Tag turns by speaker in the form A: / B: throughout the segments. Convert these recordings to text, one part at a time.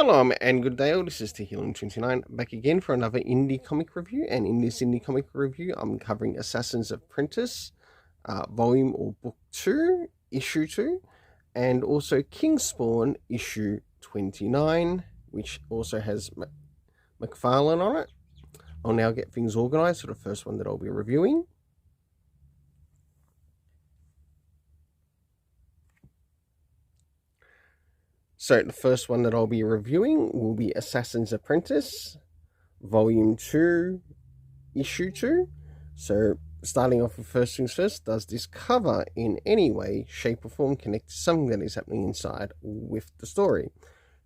A: Shalom and good day all, this is Healing29 back again for another indie comic review, and in this indie comic review I'm covering Assassin's Apprentice, volume or book 2, issue 2, and also Kingspawn issue 29, which also has McFarlane on it. I'll now get things organised for the first one that I'll be reviewing. So the first one that I'll be reviewing will be Assassin's Apprentice, Volume 2, Issue 2. So starting off with first things first, does this cover in any way, shape or form connect to something that is happening inside with the story?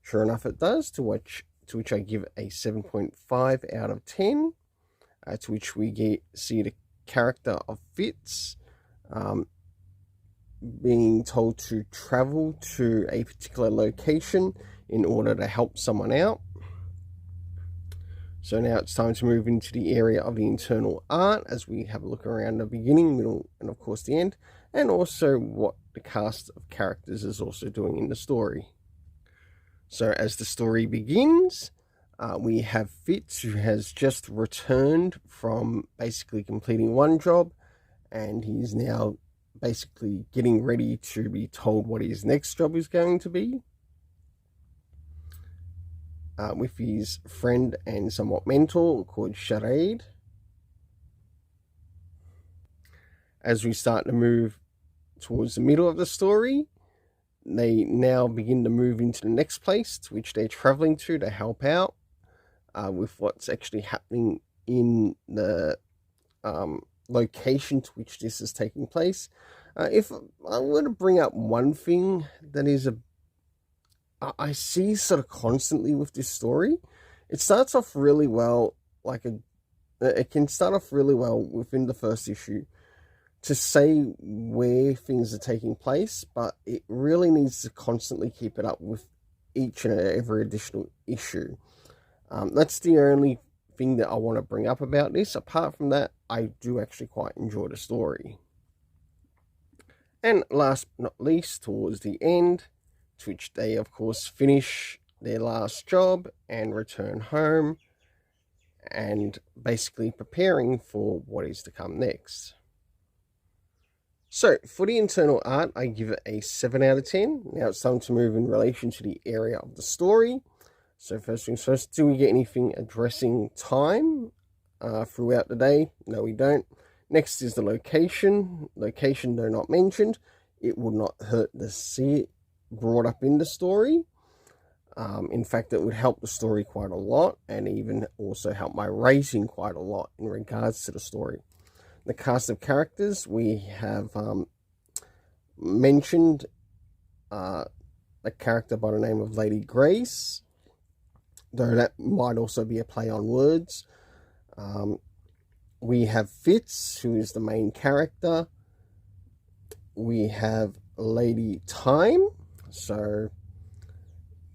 A: Sure enough it does, to which I give a 7.5 out of 10, to which we see the character of Vids, being told to travel to a particular location in order to help someone out. So now it's time to move into the area of the internal art as we have a look around the beginning, middle, and of course the end, and also what the cast of characters is also doing in the story. So as the story begins, we have Fitz, who has just returned from basically completing one job, and he's now basically getting ready to be told what his next job is going to be, with his friend and somewhat mentor called Charade. As we start to move towards the middle of the story, they now begin to move into the next place to which they're traveling to help out with what's actually happening in the location to which this is taking place. If I were to bring up one thing that is I see sort of constantly with this story, it starts off really well, it can start off really well within the first issue to say where things are taking place, but it really needs to constantly keep it up with each and every additional issue. That's the only thing that I want to bring up about this. Apart from that, I do actually quite enjoy the story. And last but not least, towards the end, to which they of course finish their last job and return home, and basically preparing for what is to come next. So for the internal art, I give it a 7 out of 10. Now it's time to move in relation to the area of the story. So first things first, do we get anything addressing time throughout the day? No, we don't. Next is the location. Location, though not mentioned, it would not hurt to see it brought up in the story. In fact, it would help the story quite a lot, and even also help my rating quite a lot in regards to the story. The cast of characters, we have mentioned a character by the name of Lady Grace, though that might also be a play on words. We have Fitz, who is the main character. We have Lady Time, so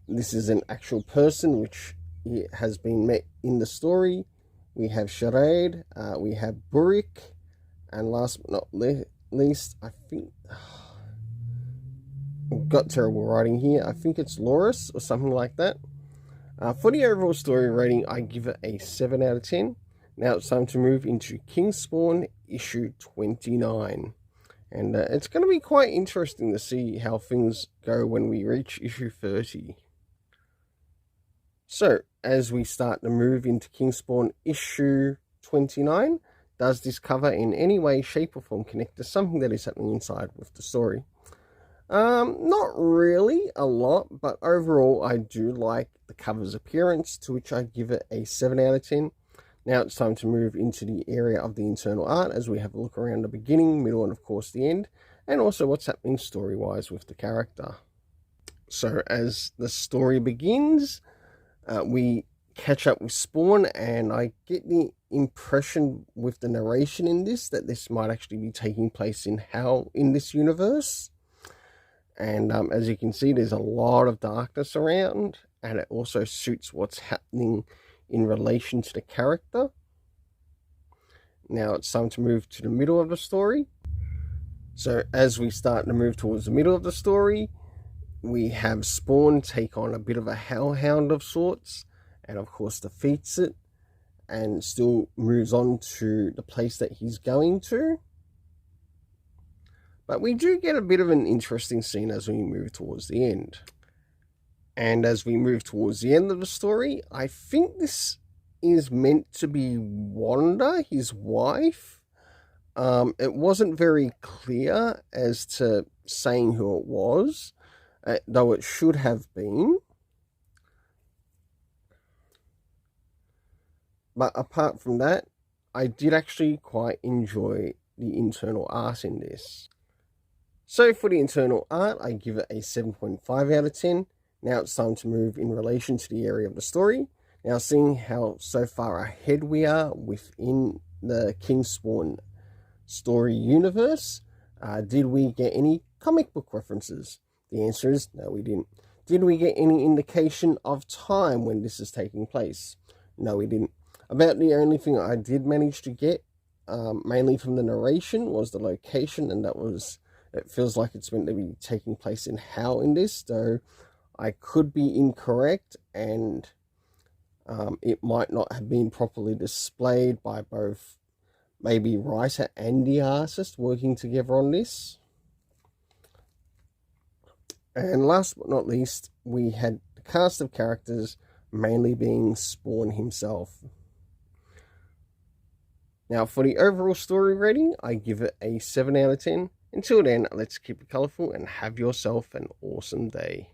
A: this is an actual person which has been met in the story. We have Charade, we have Burik, and last but not least, I think I've got terrible writing here. I think it's Loris or something like that. For the overall story rating, I give it a 7 out of 10. Now it's time to move into Kingspawn issue 29. And it's going to be quite interesting to see how things go when we reach issue 30. So, as we start to move into Kingspawn issue 29, does this cover in any way, shape or form connect to something that is happening inside with the story? Not really a lot, but overall I do like the cover's appearance, to which I give it a 7 out of 10. Now it's time to move into the area of the internal art as we have a look around the beginning, middle, and of course the end, and also what's happening story-wise with the character. So as the story begins, we catch up with Spawn, and I get the impression with the narration in this that this might actually be taking place in this universe. And as you can see, there's a lot of darkness around, and it also suits what's happening in relation to the character. Now it's time to move to the middle of the story. So as we start to move towards the middle of the story, we have Spawn take on a bit of a hellhound of sorts, and of course defeats it, and still moves on to the place that he's going to. But we do get a bit of an interesting scene as we move towards the end. And as we move towards the end of the story, I think this is meant to be Wanda, his wife. It wasn't very clear as to saying who it was, though it should have been. But apart from that, I did actually quite enjoy the internal art in this. So for the internal art, I give it a 7.5 out of 10. Now it's time to move in relation to the area of the story. Now, seeing how so far ahead we are within the Kingspawn story universe, did we get any comic book references? The answer is no, we didn't. Did we get any indication of time when this is taking place? No, we didn't. About the only thing I did manage to get, mainly from the narration, was the location, and that was, it feels like it's meant to be taking place in Hell in this, though I could be incorrect, and it might not have been properly displayed by both maybe writer and the artist working together on this. And last but not least, we had the cast of characters mainly being Spawn himself. Now for the overall story rating, I give it a 7 out of 10. Until then, let's keep it colourful and have yourself an awesome day.